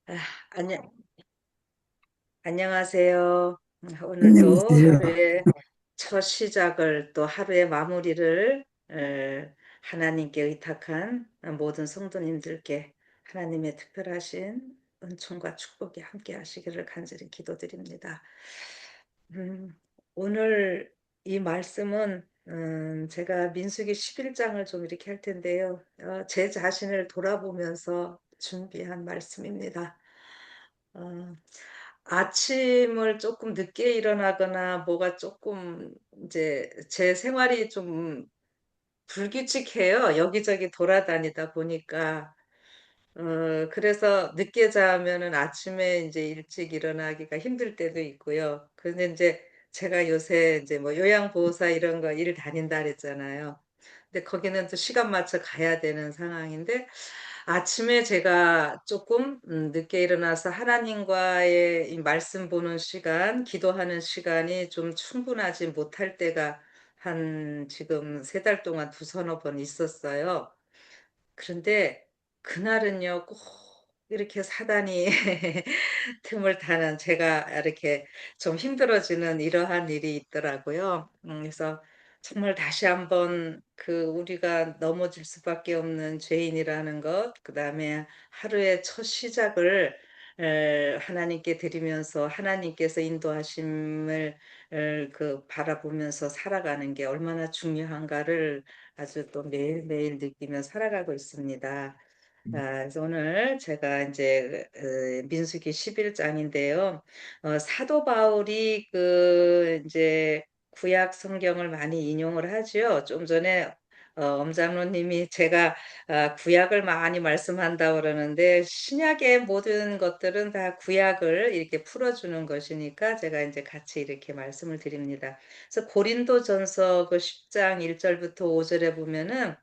아, 안녕, 안녕하세요. 오늘도 안녕하세요. 하루의 첫 시작을 또 하루의 마무리를 하나님께 의탁한 모든 성도님들께 하나님의 특별하신 은총과 축복이 함께 하시기를 간절히 기도드립니다. 음, 오늘 이 말씀은 제가 민수기 11장을 좀 이렇게 할 텐데요. 제 자신을 돌아보면서 준비한 말씀입니다. 어, 아침을 조금 늦게 일어나거나 뭐가 조금 이제 제 생활이 좀 불규칙해요. 여기저기 돌아다니다 보니까. 그래서 늦게 자면은 아침에 이제 일찍 일어나기가 힘들 때도 있고요. 근데 이제 제가 요새 이제 뭐 요양보호사 이런 거 일 다닌다 그랬잖아요. 근데 거기는 또 시간 맞춰 가야 되는 상황인데 아침에 제가 조금 늦게 일어나서 하나님과의 이 말씀 보는 시간, 기도하는 시간이 좀 충분하지 못할 때가 한 지금 3달 동안 두서너 번 있었어요. 그런데 그날은요, 꼭 이렇게 사단이 틈을 타는 제가 이렇게 좀 힘들어지는 이러한 일이 있더라고요. 그래서 정말 다시 한번 그 우리가 넘어질 수밖에 없는 죄인이라는 것, 그 다음에 하루의 첫 시작을 하나님께 드리면서 하나님께서 인도하심을 그 바라보면서 살아가는 게 얼마나 중요한가를 아주 또 매일매일 느끼며 살아가고 있습니다. 그래서 오늘 제가 이제 민수기 11장인데요. 사도 바울이 그 이제 구약 성경을 많이 인용을 하죠. 좀 전에 엄장로님이 제가 구약을 많이 말씀한다고 그러는데 신약의 모든 것들은 다 구약을 이렇게 풀어주는 것이니까 제가 이제 같이 이렇게 말씀을 드립니다. 그래서 고린도전서 그 10장 1절부터 5절에 보면은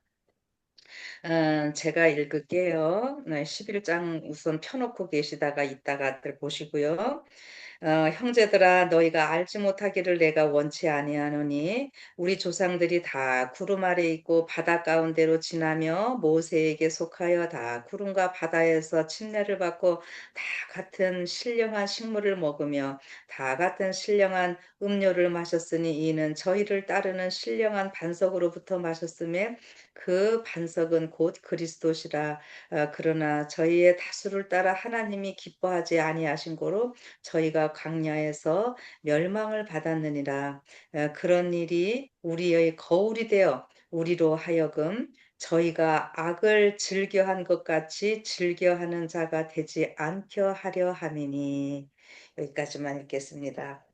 제가 읽을게요. 네, 11장 우선 펴놓고 계시다가 이따가들 보시고요. 형제들아 너희가 알지 못하기를 내가 원치 아니하노니 우리 조상들이 다 구름 아래 있고 바다 가운데로 지나며 모세에게 속하여 다 구름과 바다에서 침례를 받고 다 같은 신령한 식물을 먹으며 다 같은 신령한 음료를 마셨으니 이는 저희를 따르는 신령한 반석으로부터 마셨음에 그 반석은 곧 그리스도시라. 그러나 저희의 다수를 따라 하나님이 기뻐하지 아니하신 고로 저희가 광야에서 멸망을 받았느니라. 그런 일이 우리의 거울이 되어 우리로 하여금 저희가 악을 즐겨한 것 같이 즐겨하는 자가 되지 않게 하려 함이니. 여기까지만 읽겠습니다.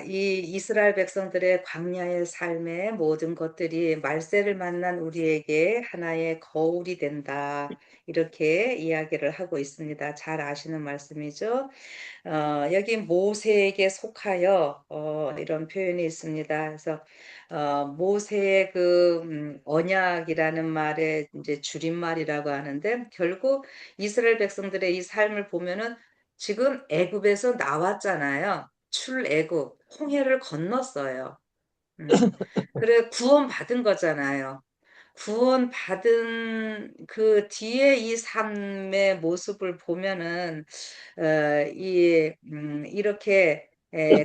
이 이스라엘 백성들의 광야의 삶의 모든 것들이 말세를 만난 우리에게 하나의 거울이 된다. 이렇게 이야기를 하고 있습니다. 잘 아시는 말씀이죠. 여기 모세에게 속하여 이런 표현이 있습니다. 그래서 모세의 그 언약이라는 말의 이제 줄임말이라고 하는데 결국 이스라엘 백성들의 이 삶을 보면은 지금 애굽에서 나왔잖아요. 출애굽, 홍해를 건넜어요. 그래 구원받은 거잖아요. 구원받은 그 뒤에 이 삶의 모습을 보면은 이렇게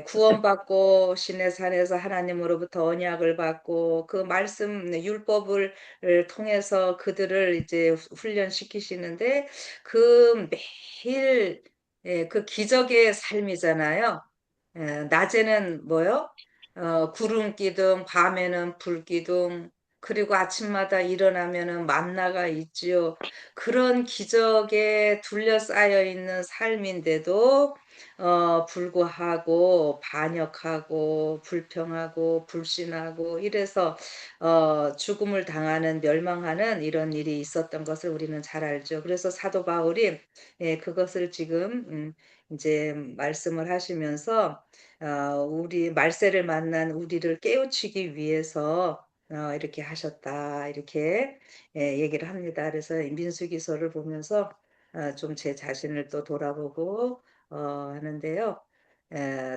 구원받고 시내산에서 하나님으로부터 언약을 받고 그 말씀 율법을 통해서 그들을 이제 훈련시키시는데 그 매일 그 기적의 삶이잖아요. 낮에는 뭐요? 구름 기둥, 밤에는 불 기둥, 그리고 아침마다 일어나면은 만나가 있지요. 그런 기적에 둘러싸여 있는 삶인데도 불구하고 반역하고 불평하고 불신하고 이래서 죽음을 당하는 멸망하는 이런 일이 있었던 것을 우리는 잘 알죠. 그래서 사도 바울이 그것을 지금 이제 말씀을 하시면서 우리 말세를 만난 우리를 깨우치기 위해서 이렇게 하셨다 이렇게 얘기를 합니다. 그래서 민수기서를 보면서 좀 제 자신을 또 돌아보고 하는데요.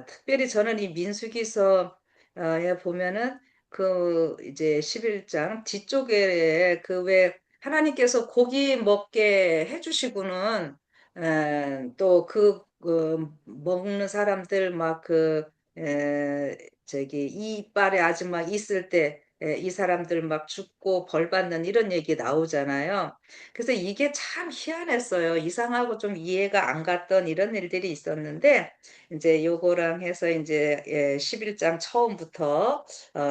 특별히 저는 이 민수기서에 보면은 그 이제 11장 뒤쪽에 그 왜 하나님께서 고기 먹게 해주시고는 또 먹는 사람들 막 저기 이빨에 아주 막 있을 때 이 사람들 막 죽고 벌 받는 이런 얘기 나오잖아요. 그래서 이게 참 희한했어요. 이상하고 좀 이해가 안 갔던 이런 일들이 있었는데 이제 요거랑 해서 이제 11장 처음부터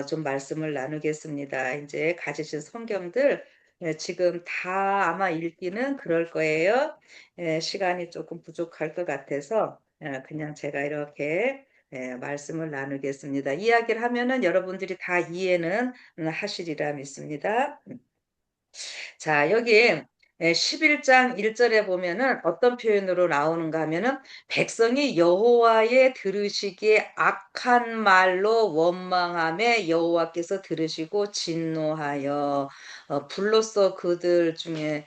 좀 말씀을 나누겠습니다. 이제 가지신 성경들 지금 다 아마 읽기는 그럴 거예요. 시간이 조금 부족할 것 같아서 그냥 제가 이렇게 말씀을 나누겠습니다. 이야기를 하면은 여러분들이 다 이해는 하시리라 믿습니다. 자, 여기 11장 1절에 보면은 어떤 표현으로 나오는가 하면은 백성이 여호와의 들으시기에 악한 말로 원망함에 여호와께서 들으시고 진노하여 불로써 그들 중에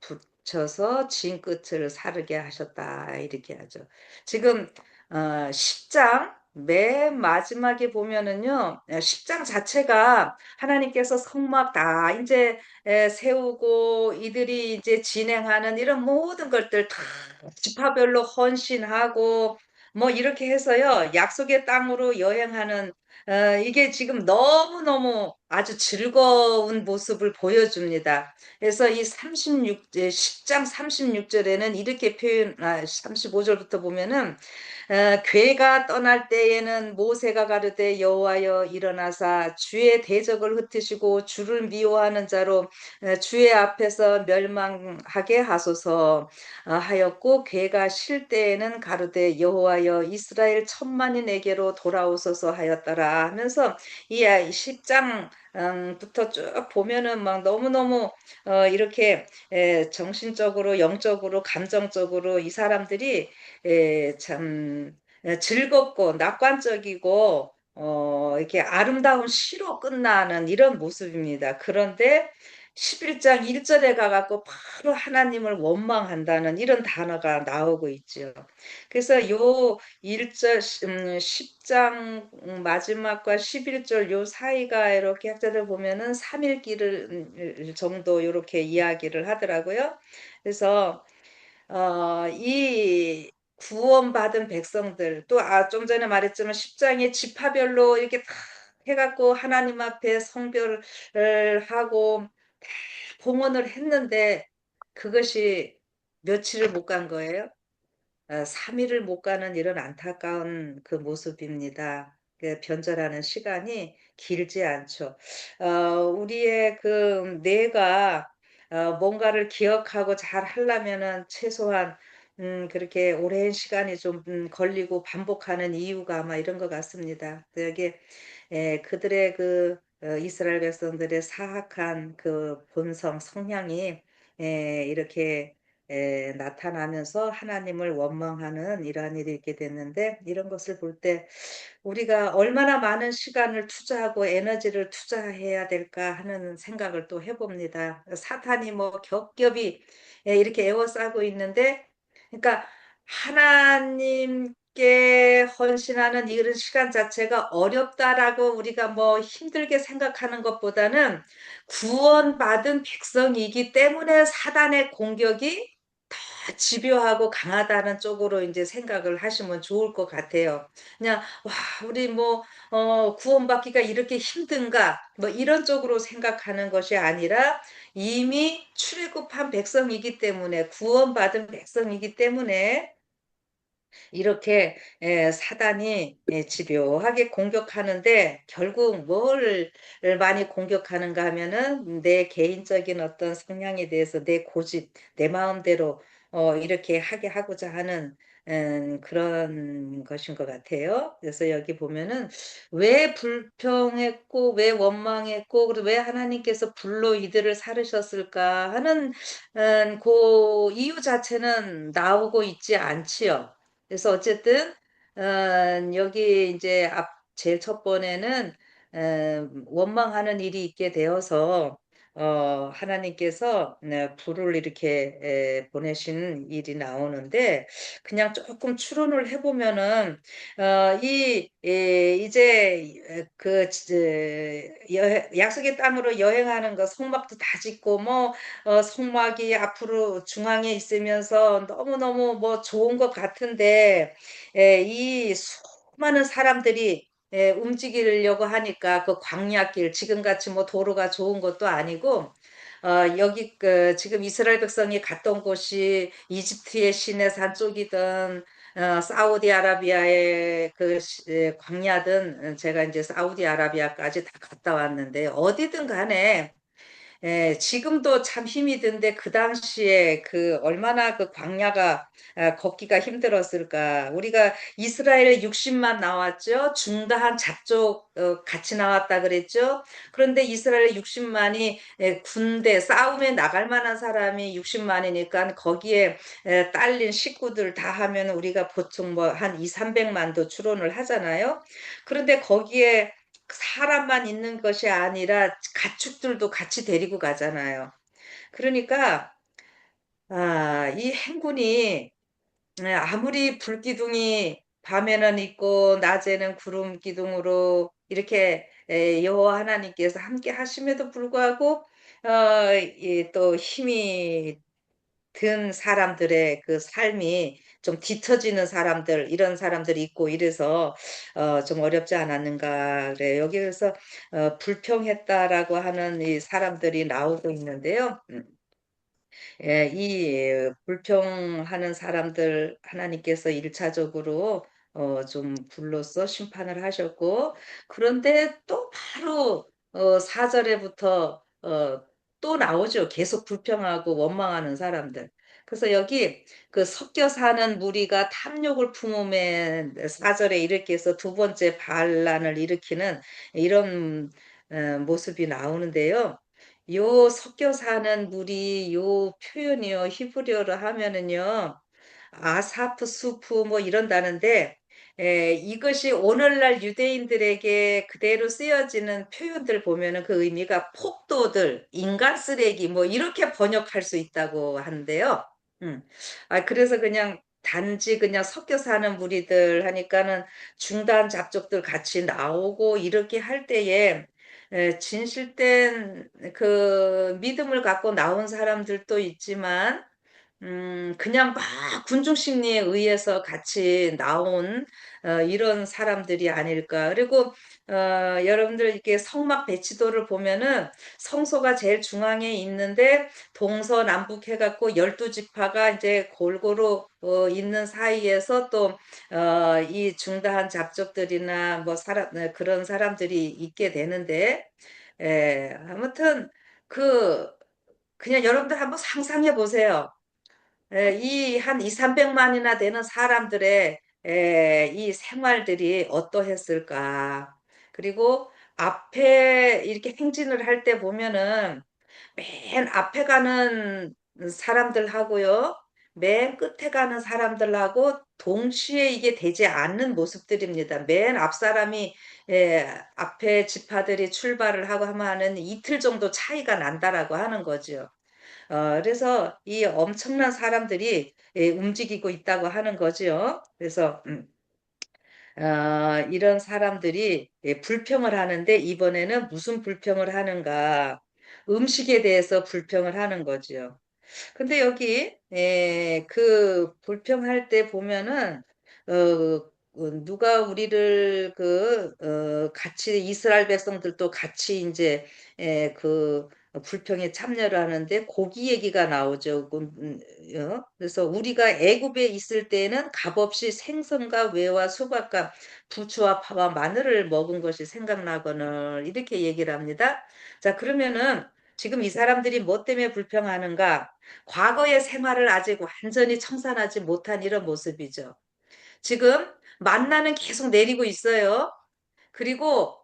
붙여서 진 끝을 사르게 하셨다 이렇게 하죠. 지금 10장 맨 마지막에 보면은요, 10장 자체가 하나님께서 성막 다 이제 세우고 이들이 이제 진행하는 이런 모든 것들 다 지파별로 헌신하고 뭐 이렇게 해서요, 약속의 땅으로 여행하는 이게 지금 너무너무 아주 즐거운 모습을 보여줍니다. 그래서 이 10장 36절에는 이렇게 35절부터 보면은 괴가 떠날 때에는 모세가 가르되 여호와여 일어나사 주의 대적을 흩으시고 주를 미워하는 자로 주의 앞에서 멸망하게 하소서 하였고 괴가 쉴 때에는 가르되 여호와여 이스라엘 천만이 내게로 돌아오소서 하였더라 하면서 이 10장 부터 쭉 보면은 막 너무너무 이렇게 정신적으로 영적으로 감정적으로 이 사람들이 참 즐겁고 낙관적이고 이렇게 아름다운 시로 끝나는 이런 모습입니다. 그런데 11장 1절에 가갖고 바로 하나님을 원망한다는 이런 단어가 나오고 있죠. 그래서 요 1절, 10장 마지막과 11절 요 사이가 이렇게 학자들 보면은 3일기를 정도 이렇게 이야기를 하더라고요. 그래서 이 구원받은 백성들, 또, 좀 전에 말했지만 10장에 지파별로 이렇게 다 해갖고 하나님 앞에 성별을 하고 다 봉헌을 했는데 그것이 며칠을 못 간 거예요. 3일을 못 가는 이런 안타까운 그 모습입니다. 그 변절하는 시간이 길지 않죠. 우리의 그 뇌가 뭔가를 기억하고 잘 하려면은 최소한 그렇게 오랜 시간이 좀 걸리고 반복하는 이유가 아마 이런 것 같습니다. 여기 그들의 이스라엘 백성들의 사악한 그 본성, 성향이 이렇게 나타나면서 하나님을 원망하는 이러한 일이 있게 됐는데 이런 것을 볼 때 우리가 얼마나 많은 시간을 투자하고 에너지를 투자해야 될까 하는 생각을 또 해봅니다. 사탄이 뭐 겹겹이 이렇게 에워싸고 있는데 그러니까 하나님께 헌신하는 이런 시간 자체가 어렵다라고 우리가 뭐 힘들게 생각하는 것보다는 구원받은 백성이기 때문에 사단의 공격이 집요하고 강하다는 쪽으로 이제 생각을 하시면 좋을 것 같아요. 그냥 와, 우리 뭐 구원받기가 이렇게 힘든가? 뭐 이런 쪽으로 생각하는 것이 아니라 이미 출애굽한 백성이기 때문에 구원받은 백성이기 때문에 이렇게 사단이 집요하게 공격하는데 결국 뭘 많이 공격하는가 하면은 내 개인적인 어떤 성향에 대해서 내 고집, 내 마음대로 이렇게 하게 하고자 하는 그런 것인 것 같아요. 그래서 여기 보면은 왜 불평했고 왜 원망했고 그리고 왜 하나님께서 불로 이들을 사르셨을까 하는 그 이유 자체는 나오고 있지 않지요. 그래서 어쨌든 여기 이제 제일 첫 번에는 원망하는 일이 있게 되어서 하나님께서 불을 이렇게 보내신 일이 나오는데 그냥 조금 추론을 해보면은 이제 약속의 땅으로 여행하는 거 성막도 다 짓고 뭐 성막이 앞으로 중앙에 있으면서 너무너무 뭐 좋은 것 같은데 이 수많은 사람들이 움직이려고 하니까 그 광야길 지금같이 뭐 도로가 좋은 것도 아니고 여기 지금 이스라엘 백성이 갔던 곳이 이집트의 시내산 쪽이든 사우디아라비아의 광야든 제가 이제 사우디아라비아까지 다 갔다 왔는데 어디든 간에 지금도 참 힘이 든데 그 당시에 그 얼마나 그 광야가 걷기가 힘들었을까. 우리가 이스라엘 60만 나왔죠. 중다한 잡족 같이 나왔다 그랬죠. 그런데 이스라엘 60만이 군대 싸움에 나갈 만한 사람이 60만이니까 거기에 딸린 식구들 다 하면 우리가 보통 뭐 한 2, 300만도 추론을 하잖아요. 그런데 거기에 사람만 있는 것이 아니라 가축들도 같이 데리고 가잖아요. 그러니까 이 행군이 아무리 불기둥이 밤에는 있고 낮에는 구름 기둥으로 이렇게 여호와 하나님께서 함께 하심에도 불구하고 또 힘이 든 사람들의 그 삶이 좀 뒤처지는 사람들, 이런 사람들이 있고 이래서 좀 어렵지 않았는가 그래요. 여기에서 불평했다라고 하는 이 사람들이 나오고 있는데요. 이 불평하는 사람들 하나님께서 일차적으로 좀 불로써 심판을 하셨고, 그런데 또 바로 4절에부터 또 나오죠. 계속 불평하고 원망하는 사람들. 그래서 여기 그 섞여 사는 무리가 탐욕을 품음에 4절에 이렇게 해서 두 번째 반란을 일으키는 이런 모습이 나오는데요. 요 섞여 사는 물이 요 표현이요. 히브리어로 하면은요. 아사프 수프 뭐 이런다는데 이것이 오늘날 유대인들에게 그대로 쓰여지는 표현들 보면은 그 의미가 폭도들, 인간 쓰레기 뭐 이렇게 번역할 수 있다고 하는데요. 음. 그래서 그냥 단지 그냥 섞여 사는 무리들 하니까는 중단 잡족들 같이 나오고 이렇게 할 때에 진실된 그 믿음을 갖고 나온 사람들도 있지만 그냥 막 군중 심리에 의해서 같이 나온 이런 사람들이 아닐까. 그리고 여러분들 이렇게 성막 배치도를 보면은 성소가 제일 중앙에 있는데 동서남북 해갖고 12지파가 이제 골고루 있는 사이에서 또 이 중다한 잡족들이나 뭐 그런 사람들이 있게 되는데 아무튼 그 그냥 여러분들 한번 상상해 보세요. 이 한 2, 300만이나 되는 사람들의 이 생활들이 어떠했을까? 그리고 앞에 이렇게 행진을 할 때 보면은 맨 앞에 가는 사람들하고요, 맨 끝에 가는 사람들하고 동시에 이게 되지 않는 모습들입니다. 맨 앞 사람이 앞에 지파들이 출발을 하고 하면은 이틀 정도 차이가 난다라고 하는 거죠. 그래서 이 엄청난 사람들이 움직이고 있다고 하는 거죠. 그래서 이런 사람들이 불평을 하는데 이번에는 무슨 불평을 하는가? 음식에 대해서 불평을 하는 거죠. 근데 여기 그 불평할 때 보면은 누가 우리를 같이 이스라엘 백성들도 같이 이제 그 불평에 참여를 하는데 고기 얘기가 나오죠. 그래서 우리가 애굽에 있을 때는 값없이 생선과 외와 수박과 부추와 파와 마늘을 먹은 것이 생각나거늘 이렇게 얘기를 합니다. 자, 그러면은 지금 이 사람들이 뭐 때문에 불평하는가? 과거의 생활을 아직 완전히 청산하지 못한 이런 모습이죠. 지금 만나는 계속 내리고 있어요. 그리고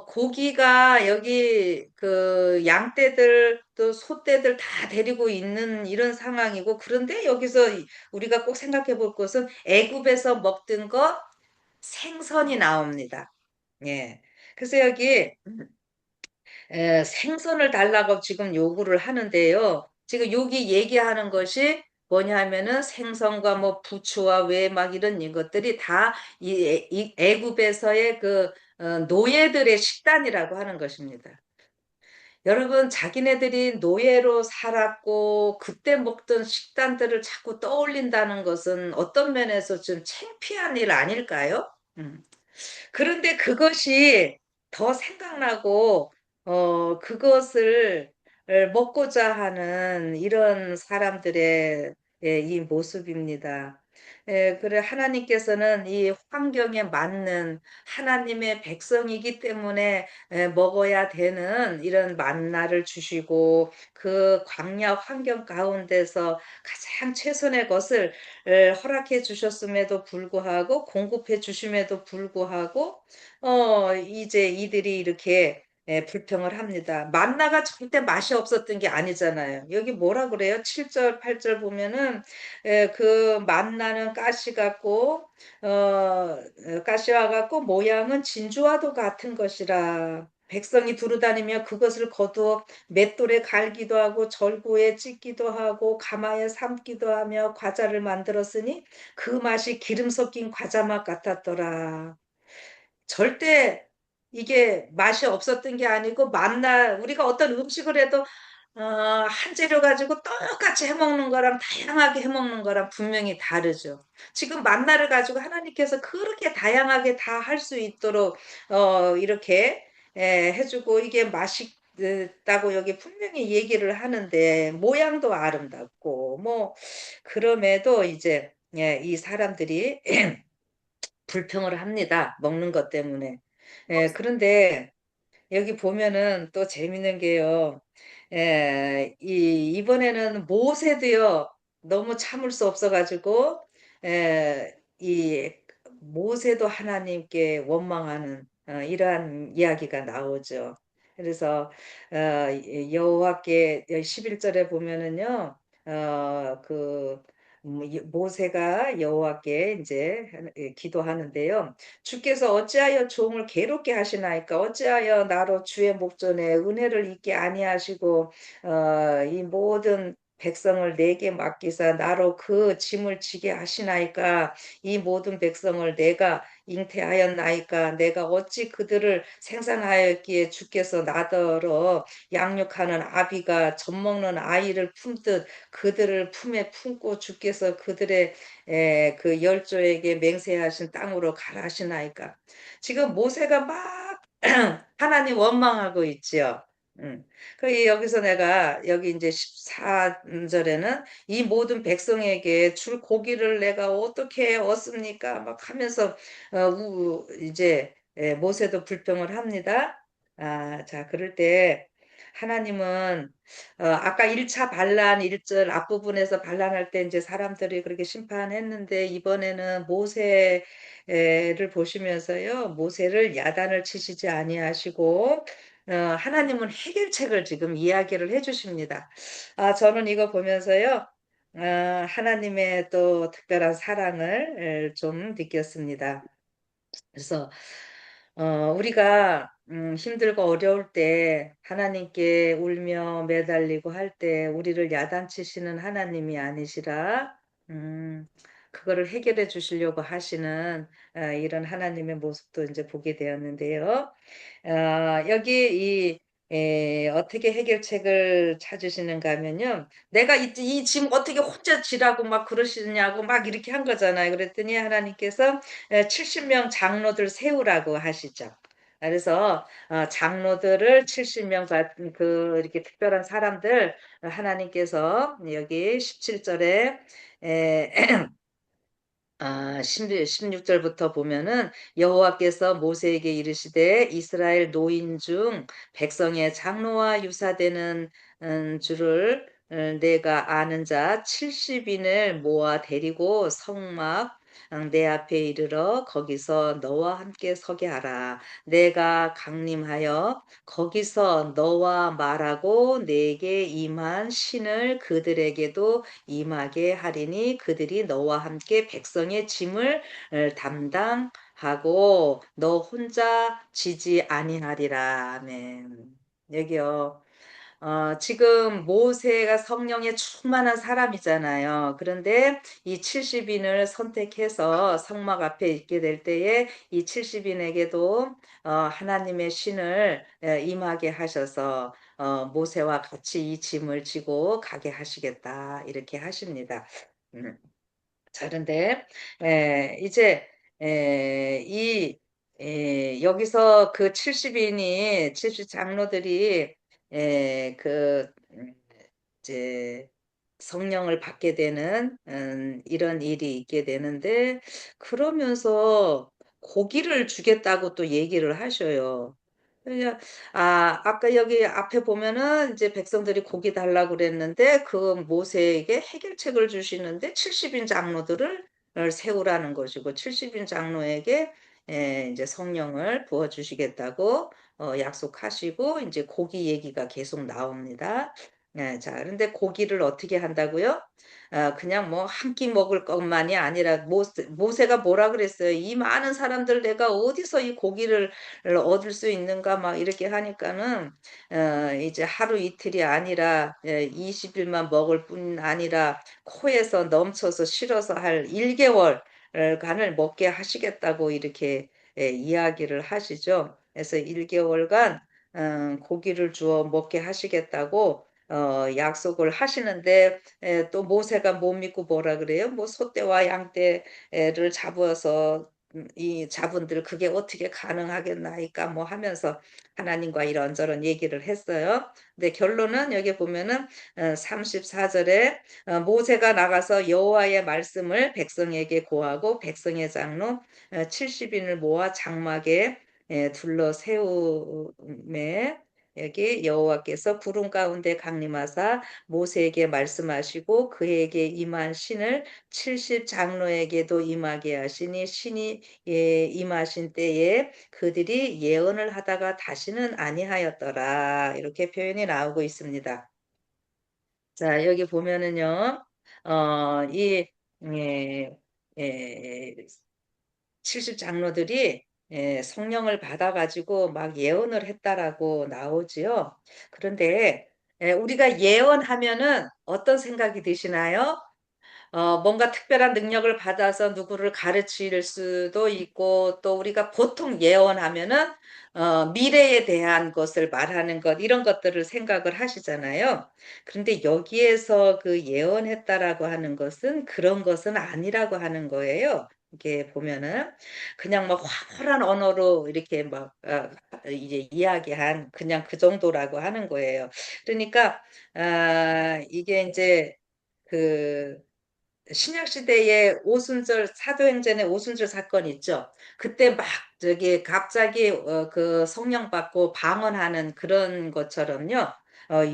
고기가 여기 그 양떼들 또 소떼들 다 데리고 있는 이런 상황이고 그런데 여기서 우리가 꼭 생각해 볼 것은 애굽에서 먹던 거 생선이 나옵니다. 예. 그래서 여기 생선을 달라고 지금 요구를 하는데요. 지금 여기 얘기하는 것이 뭐냐 하면은 생선과 뭐 부추와 외막 이런 것들이 다 이 애굽에서의 그 노예들의 식단이라고 하는 것입니다. 여러분, 자기네들이 노예로 살았고 그때 먹던 식단들을 자꾸 떠올린다는 것은 어떤 면에서 좀 창피한 일 아닐까요? 음. 그런데 그것이 더 생각나고 그것을 먹고자 하는 이런 사람들의 이 모습입니다. 그래 하나님께서는 이 환경에 맞는 하나님의 백성이기 때문에 먹어야 되는 이런 만나를 주시고 그 광야 환경 가운데서 가장 최선의 것을 허락해 주셨음에도 불구하고 공급해 주심에도 불구하고 이제 이들이 이렇게 불평을 합니다. 만나가 절대 맛이 없었던 게 아니잖아요. 여기 뭐라 그래요? 7절, 8절 보면은 그 만나는 가시 같고 가시와 같고 모양은 진주와도 같은 것이라. 백성이 두루다니며 그것을 거두어 맷돌에 갈기도 하고 절구에 찢기도 하고 가마에 삶기도 하며 과자를 만들었으니 그 맛이 기름 섞인 과자 맛 같았더라. 절대 이게 맛이 없었던 게 아니고 만나 우리가 어떤 음식을 해도 한 재료 가지고 똑같이 해 먹는 거랑 다양하게 해 먹는 거랑 분명히 다르죠. 지금 만나를 가지고 하나님께서 그렇게 다양하게 다 할 수 있도록 이렇게 해 주고 이게 맛있다고 여기 분명히 얘기를 하는데 모양도 아름답고 뭐 그럼에도 이제 이 사람들이 불평을 합니다. 먹는 것 때문에. 그런데 여기 보면은 또 재밌는 게요. 이번에는 모세도요, 너무 참을 수 없어가지고, 이 모세도 하나님께 원망하는 이러한 이야기가 나오죠. 그래서 여호와께 11절에 보면은요, 그 모세가 여호와께 이제 기도하는데요. 주께서 어찌하여 종을 괴롭게 하시나이까? 어찌하여 나로 주의 목전에 은혜를 잊게 아니하시고 이 모든 백성을 내게 맡기사 나로 그 짐을 지게 하시나이까? 이 모든 백성을 내가 잉태하였나이까? 내가 어찌 그들을 생산하였기에 주께서 나더러 양육하는 아비가 젖먹는 아이를 품듯 그들을 품에 품고 주께서 그들의 그 열조에게 맹세하신 땅으로 가라 하시나이까. 지금 모세가 막 하나님 원망하고 있지요. 음. 그 여기서 내가 여기 이제 14절에는 이 모든 백성에게 줄 고기를 내가 어떻게 얻습니까? 막 하면서 이제 모세도 불평을 합니다. 자, 그럴 때 하나님은 아까 1차 반란 1절 앞부분에서 반란할 때 이제 사람들이 그렇게 심판했는데 이번에는 모세를 보시면서요. 모세를 야단을 치시지 아니하시고 하나님은 해결책을 지금 이야기를 해 주십니다. 저는 이거 보면서요. 하나님의 또 특별한 사랑을 좀 느꼈습니다. 그래서 우리가 힘들고 어려울 때 하나님께 울며 매달리고 할 때 우리를 야단치시는 하나님이 아니시라 그거를 해결해 주시려고 하시는 이런 하나님의 모습도 이제 보게 되었는데요. 여기 어떻게 해결책을 찾으시는가 하면요. 내가 이 짐 어떻게 혼자 지라고 막 그러시냐고 막 이렇게 한 거잖아요. 그랬더니 하나님께서 70명 장로들 세우라고 하시죠. 그래서 장로들을 70명 같은 그 이렇게 특별한 사람들 하나님께서 여기 17절에 아, 16절부터 보면은 여호와께서 모세에게 이르시되 이스라엘 노인 중 백성의 장로와 유사되는 줄을 내가 아는 자 70인을 모아 데리고 성막 내 앞에 이르러 거기서 너와 함께 서게 하라. 내가 강림하여 거기서 너와 말하고 내게 임한 신을 그들에게도 임하게 하리니 그들이 너와 함께 백성의 짐을 담당하고 너 혼자 지지 아니하리라. 아멘. 여기요. 지금 모세가 성령에 충만한 사람이잖아요. 그런데 이 70인을 선택해서 성막 앞에 있게 될 때에 이 70인에게도 하나님의 신을 임하게 하셔서 모세와 같이 이 짐을 지고 가게 하시겠다 이렇게 하십니다. 음. 자, 그런데 이제 여기서 그 70인이 70 장로들이 그 이제 성령을 받게 되는 이런 일이 있게 되는데 그러면서 고기를 주겠다고 또 얘기를 하셔요. 그냥 아까 여기 앞에 보면은 이제 백성들이 고기 달라고 그랬는데 그 모세에게 해결책을 주시는데 70인 장로들을 세우라는 것이고 70인 장로에게 이제 성령을 부어 주시겠다고 약속하시고 이제 고기 얘기가 계속 나옵니다. 자, 그런데 고기를 어떻게 한다고요? 그냥 뭐 한 끼 먹을 것만이 아니라 모세가 뭐라 그랬어요? 이 많은 사람들 내가 어디서 이 고기를 얻을 수 있는가 막 이렇게 하니까는 이제 하루 이틀이 아니라 20일만 먹을 뿐 아니라 코에서 넘쳐서 실어서 할 1개월 간을 먹게 하시겠다고 이렇게 이야기를 하시죠. 그래서 1개월간 고기를 주어 먹게 하시겠다고 약속을 하시는데 또 모세가 못 믿고 뭐라 그래요? 뭐 소떼와 양떼를 잡아서 이 자분들 그게 어떻게 가능하겠나이까 뭐 하면서 하나님과 이런저런 얘기를 했어요. 근데 결론은 여기 보면은 34절에 모세가 나가서 여호와의 말씀을 백성에게 고하고 백성의 장로 70인을 모아 장막에 둘러 세움에 여기 여호와께서 구름 가운데 강림하사 모세에게 말씀하시고 그에게 임한 신을 70 장로에게도 임하게 하시니 신이 임하신 때에 그들이 예언을 하다가 다시는 아니하였더라. 이렇게 표현이 나오고 있습니다. 자, 여기 보면은요, 이, 예, 예, 70 장로들이 성령을 받아가지고 막 예언을 했다라고 나오지요. 그런데 우리가 예언하면은 어떤 생각이 드시나요? 뭔가 특별한 능력을 받아서 누구를 가르칠 수도 있고 또 우리가 보통 예언하면은 미래에 대한 것을 말하는 것 이런 것들을 생각을 하시잖아요. 그런데 여기에서 그 예언했다라고 하는 것은 그런 것은 아니라고 하는 거예요. 이게 보면은 그냥 막 황홀한 언어로 이렇게 막 이제 이야기한 그냥 그 정도라고 하는 거예요. 그러니까 이게 이제 그 신약 시대에 오순절 사도행전의 오순절 사건 있죠. 그때 막 저기 갑자기 그 성령 받고 방언하는 그런 것처럼요.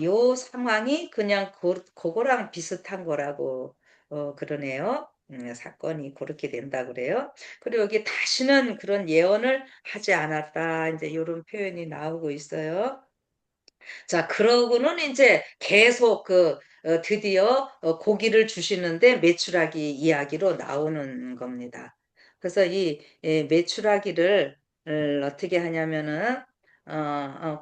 요 상황이 그냥 그거랑 비슷한 거라고 그러네요. 사건이 그렇게 된다 그래요. 그리고 여기 다시는 그런 예언을 하지 않았다. 이제 이런 표현이 나오고 있어요. 자, 그러고는 이제 계속 드디어 고기를 주시는데 메추라기 이야기로 나오는 겁니다. 그래서 이 메추라기를 어떻게 하냐면은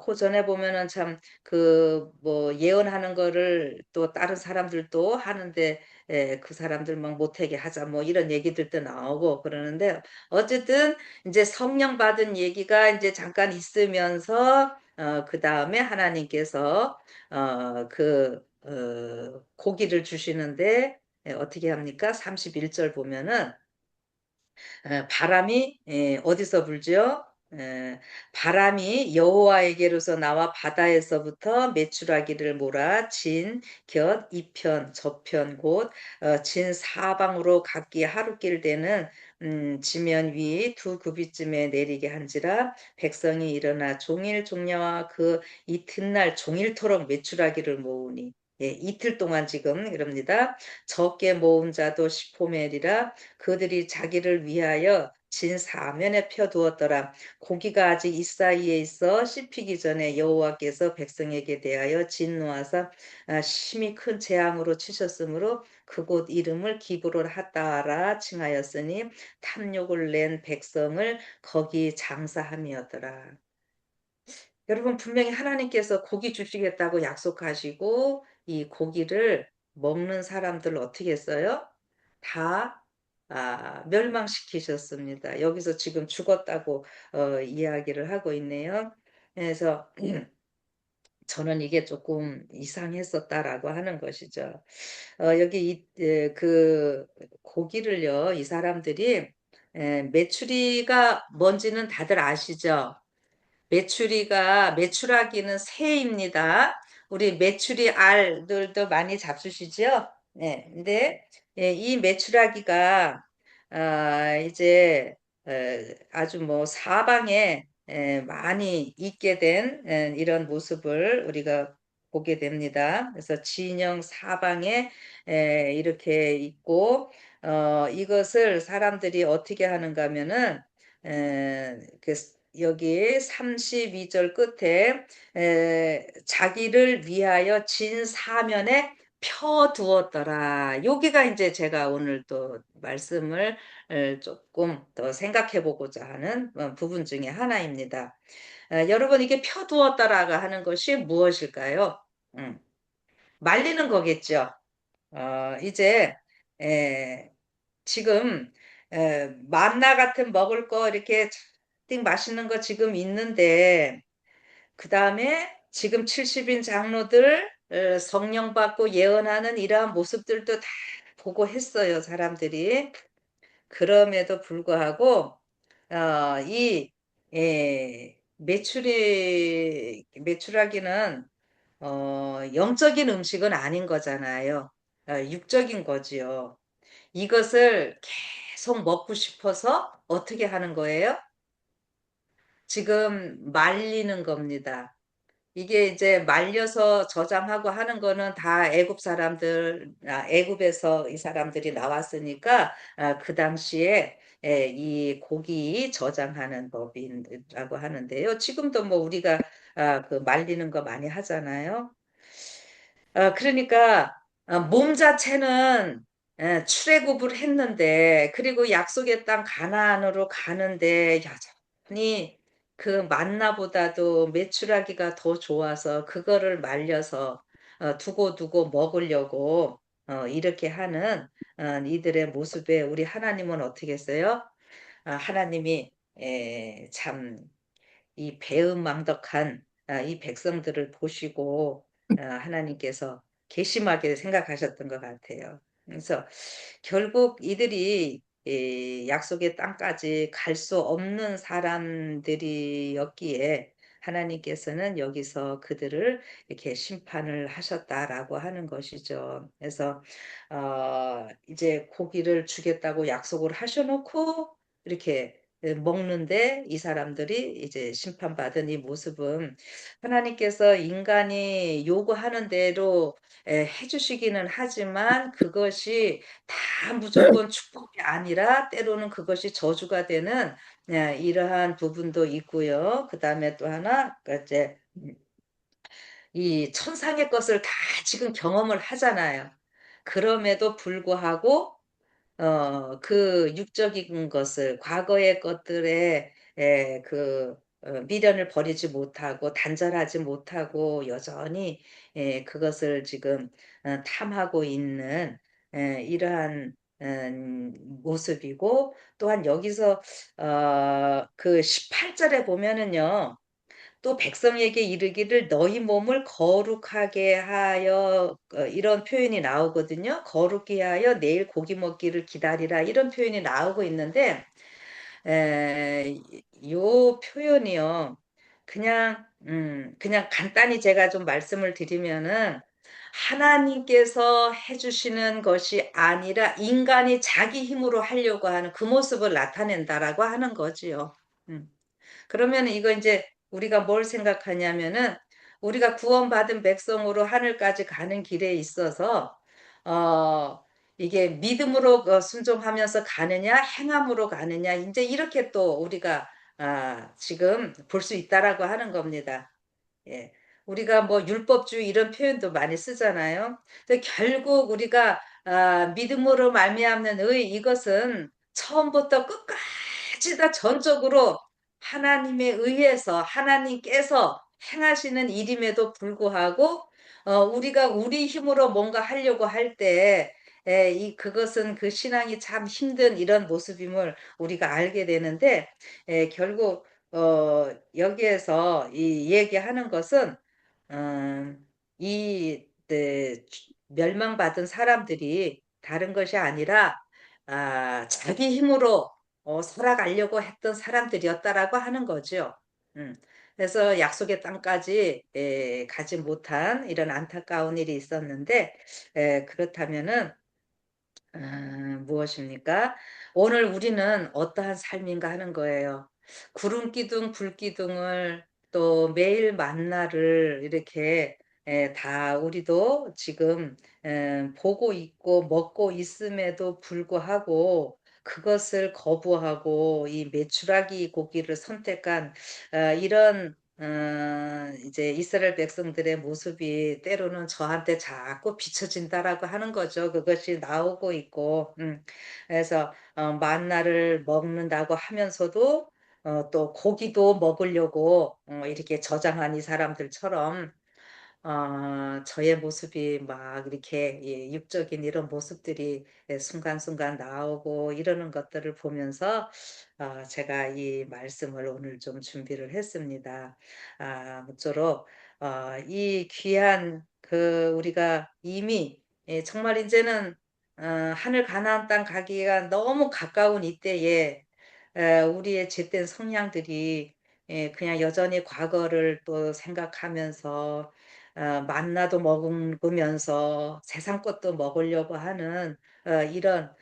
그 전에 보면은 참 그 뭐 예언하는 거를 또 다른 사람들도 하는데 그 사람들 막 못하게 하자 뭐 이런 얘기들도 나오고 그러는데 어쨌든 이제 성령 받은 얘기가 이제 잠깐 있으면서 그다음에 하나님께서 고기를 주시는데 어떻게 합니까? 31절 보면은 바람이 어디서 불죠? 에, 바람이 여호와에게로서 나와 바다에서부터 메추라기를 몰아 진, 곁, 이편, 저편 곧 진 사방으로 각기 하루길 되는 지면 위 두 규빗쯤에 내리게 한지라 백성이 일어나 종일 종려와 그 이튿날 종일토록 메추라기를 모으니 이틀 동안 지금 이럽니다. 적게 모은 자도 10호멜이라 그들이 자기를 위하여 진 사면에 펴두었더라. 고기가 아직 이 사이에 있어 씹히기 전에 여호와께서 백성에게 대하여 진노하사 심히 큰 재앙으로 치셨으므로 그곳 이름을 기브롤 핫다하라 칭하였으니 탐욕을 낸 백성을 거기 장사함이었더라. 여러분 분명히 하나님께서 고기 주시겠다고 약속하시고 이 고기를 먹는 사람들 어떻게 했어요? 다 멸망시키셨습니다. 여기서 지금 죽었다고 이야기를 하고 있네요. 그래서 저는 이게 조금 이상했었다라고 하는 것이죠. 여기 그 고기를요, 이 사람들이 메추리가 뭔지는 다들 아시죠? 메추라기는 새입니다. 우리 메추리 알들도 많이 잡수시죠? 네. 근데 이 메추라기가 이제 어, 아주 뭐 사방에 많이 있게 된 이런 모습을 우리가 보게 됩니다. 그래서 진영 사방에 이렇게 있고 이것을 사람들이 어떻게 하는가 하면은 그 여기 32절 끝에 자기를 위하여 진 사면에 펴두었더라. 여기가 이제 제가 오늘 또 말씀을 조금 더 생각해 보고자 하는 부분 중에 하나입니다. 여러분 이게 펴두었다라가 하는 것이 무엇일까요? 음, 말리는 거겠죠. 이제 에, 지금 만나 같은 먹을 거 이렇게 잔뜩 맛있는 거 지금 있는데 그 다음에 지금 70인 장로들 성령 받고 예언하는 이러한 모습들도 다 보고 했어요, 사람들이. 그럼에도 불구하고 이 메추라기는 영적인 음식은 아닌 거잖아요. 육적인 거지요. 이것을 계속 먹고 싶어서 어떻게 하는 거예요? 지금 말리는 겁니다. 이게 이제 말려서 저장하고 하는 거는 다 애굽 사람들, 애굽에서 이 사람들이 나왔으니까 그 당시에 이 고기 저장하는 법이라고 하는데요. 지금도 뭐 우리가 그 말리는 거 많이 하잖아요. 그러니까 몸 자체는 출애굽을 했는데 그리고 약속의 땅 가나안으로 가는데 여전히 그 만나보다도 메추라기가 더 좋아서 그거를 말려서 두고두고 먹으려고 이렇게 하는 이들의 모습에 우리 하나님은 어떻게 했어요? 하나님이 참 이 배은망덕한 이 백성들을 보시고 하나님께서 괘씸하게 생각하셨던 것 같아요. 그래서 결국 이들이 이 약속의 땅까지 갈 수 없는 사람들이었기에 하나님께서는 여기서 그들을 이렇게 심판을 하셨다라고 하는 것이죠. 그래서 이제 고기를 주겠다고 약속을 하셔놓고 이렇게 먹는데 이 사람들이 이제 심판받은 이 모습은 하나님께서 인간이 요구하는 대로 해주시기는 하지만 그것이 다 무조건 축복이 아니라 때로는 그것이 저주가 되는 이러한 부분도 있고요. 그 다음에 또 하나, 그 이제 이 천상의 것을 다 지금 경험을 하잖아요. 그럼에도 불구하고 그 육적인 것을 과거의 것들에 미련을 버리지 못하고 단절하지 못하고 여전히 그것을 지금 탐하고 있는 이러한 모습이고 또한 여기서 그 18절에 보면은요. 또 백성에게 이르기를 너희 몸을 거룩하게 하여 이런 표현이 나오거든요. 거룩히 하여 내일 고기 먹기를 기다리라 이런 표현이 나오고 있는데 에, 요 표현이요. 그냥 간단히 제가 좀 말씀을 드리면은 하나님께서 해주시는 것이 아니라 인간이 자기 힘으로 하려고 하는 그 모습을 나타낸다라고 하는 거지요. 음. 그러면 이거 이제 우리가 뭘 생각하냐면은 우리가 구원받은 백성으로 하늘까지 가는 길에 있어서 어 이게 믿음으로 순종하면서 가느냐 행함으로 가느냐 이제 이렇게 또 우리가 지금 볼 수 있다라고 하는 겁니다. 예. 우리가 뭐 율법주의 이런 표현도 많이 쓰잖아요. 근데 결국 우리가 믿음으로 말미암는 의 이것은 처음부터 끝까지 다 전적으로 하나님에 의해서 하나님께서 행하시는 일임에도 불구하고 우리가 우리 힘으로 뭔가 하려고 할 때 이 그것은 그 신앙이 참 힘든 이런 모습임을 우리가 알게 되는데, 결국 여기에서 이 얘기하는 것은 이 멸망받은 사람들이 다른 것이 아니라 자기 힘으로 살아가려고 했던 사람들이었다라고 하는 거죠. 음. 그래서 약속의 땅까지 가지 못한 이런 안타까운 일이 있었는데, 그렇다면은 무엇입니까? 오늘 우리는 어떠한 삶인가 하는 거예요. 구름 기둥, 불 기둥을 또 매일 만나를 이렇게 다 우리도 지금 보고 있고 먹고 있음에도 불구하고 그것을 거부하고 이 메추라기 고기를 선택한 이런 이제 이스라엘 백성들의 모습이 때로는 저한테 자꾸 비춰진다라고 하는 거죠. 그것이 나오고 있고, 그래서 만나를 먹는다고 하면서도 또 고기도 먹으려고 이렇게 저장한 이 사람들처럼 저의 모습이 막 이렇게 육적인 이런 모습들이 순간순간 나오고 이러는 것들을 보면서 제가 이 말씀을 오늘 좀 준비를 했습니다. 모쪼록 이 귀한 그 우리가 이미 정말 이제는 하늘 가나안 땅 가기가 너무 가까운 이때에 우리의 잿된 성량들이 그냥 여전히 과거를 또 생각하면서 만나도 먹으면서 세상 것도 먹으려고 하는 이런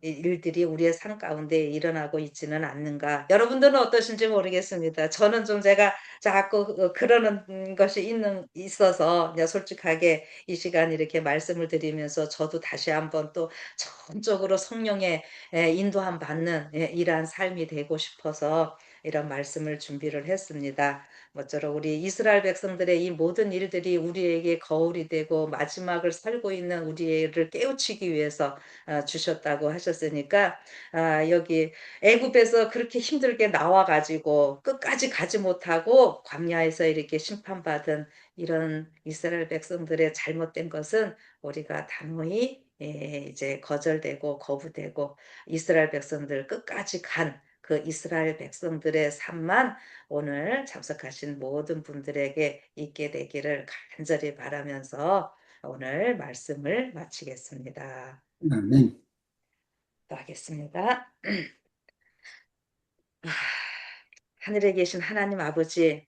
일들이 우리의 삶 가운데 일어나고 있지는 않는가. 여러분들은 어떠신지 모르겠습니다. 저는 좀 제가 자꾸 그러는 것이 있어서 그냥 솔직하게 이 시간 이렇게 말씀을 드리면서 저도 다시 한번 또 전적으로 성령의 인도함 받는 이러한 삶이 되고 싶어서 이런 말씀을 준비를 했습니다. 모쪼록 우리 이스라엘 백성들의 이 모든 일들이 우리에게 거울이 되고 마지막을 살고 있는 우리를 깨우치기 위해서 주셨다고 하셨으니까, 여기 애굽에서 그렇게 힘들게 나와 가지고 끝까지 가지 못하고 광야에서 이렇게 심판받은 이런 이스라엘 백성들의 잘못된 것은 우리가 단호히 이제 거절되고 거부되고 이스라엘 백성들 끝까지 간 그 이스라엘 백성들의 삶만 오늘 참석하신 모든 분들에게 있게 되기를 간절히 바라면서 오늘 말씀을 마치겠습니다. 아멘. 또 하겠습니다. 아, 하늘에 계신 하나님 아버지,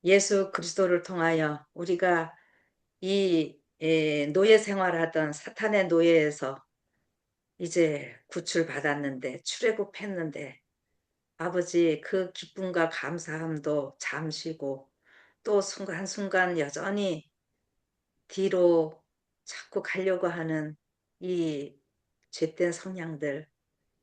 예수 그리스도를 통하여 우리가 이 노예 생활하던 사탄의 노예에서 이제 구출받았는데, 출애굽했는데, 아버지 그 기쁨과 감사함도 잠시고 또 순간순간 여전히 뒤로 자꾸 가려고 하는 이 죄된 성향들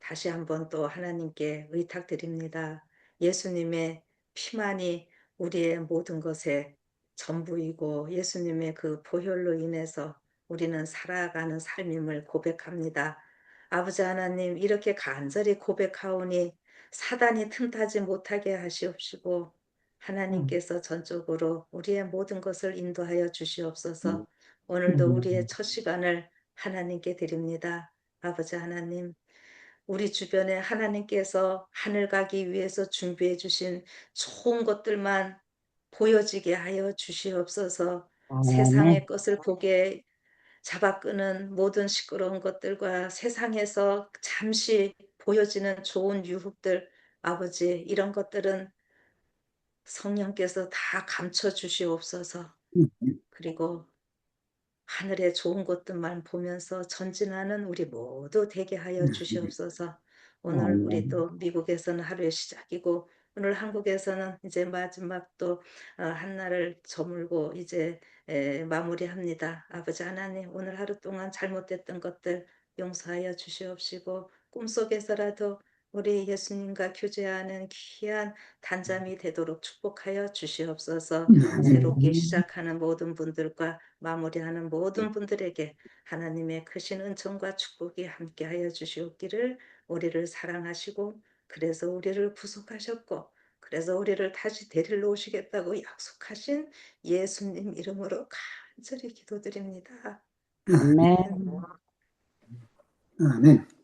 다시 한번 또 하나님께 의탁드립니다. 예수님의 피만이 우리의 모든 것의 전부이고 예수님의 그 보혈로 인해서 우리는 살아가는 삶임을 고백합니다. 아버지 하나님, 이렇게 간절히 고백하오니 사단이 틈타지 못하게 하시옵시고 음, 하나님께서 전적으로 우리의 모든 것을 인도하여 주시옵소서. 음, 오늘도 우리의 첫 시간을 하나님께 드립니다. 아버지 하나님, 우리 주변에 하나님께서 하늘 가기 위해서 준비해 주신 좋은 것들만 보여지게 하여 주시옵소서. 세상의 아멘. 것을 보게 잡아 끄는 모든 시끄러운 것들과 세상에서 잠시 보여지는 좋은 유혹들, 아버지, 이런 것들은 성령께서 다 감춰 주시옵소서. 그리고 하늘의 좋은 것들만 보면서 전진하는 우리 모두 되게 하여 주시옵소서. 오늘 우리 아멘. 또 미국에서는 하루의 시작이고 오늘 한국에서는 이제 마지막 또 한날을 저물고 이제 마무리합니다. 아버지 하나님, 오늘 하루 동안 잘못됐던 것들 용서하여 주시옵시고 꿈속에서라도 우리 예수님과 교제하는 귀한 단잠이 되도록 축복하여 주시옵소서. 새롭게 아멘. 시작하는 모든 분들과 마무리하는 모든 분들에게 하나님의 크신 은총과 축복이 함께하여 주시옵기를, 우리를 사랑하시고 그래서 우리를 구속하셨고 그래서 우리를 다시 데리러 오시겠다고 약속하신 예수님 이름으로 간절히 기도드립니다. 아멘. 아멘. 아멘.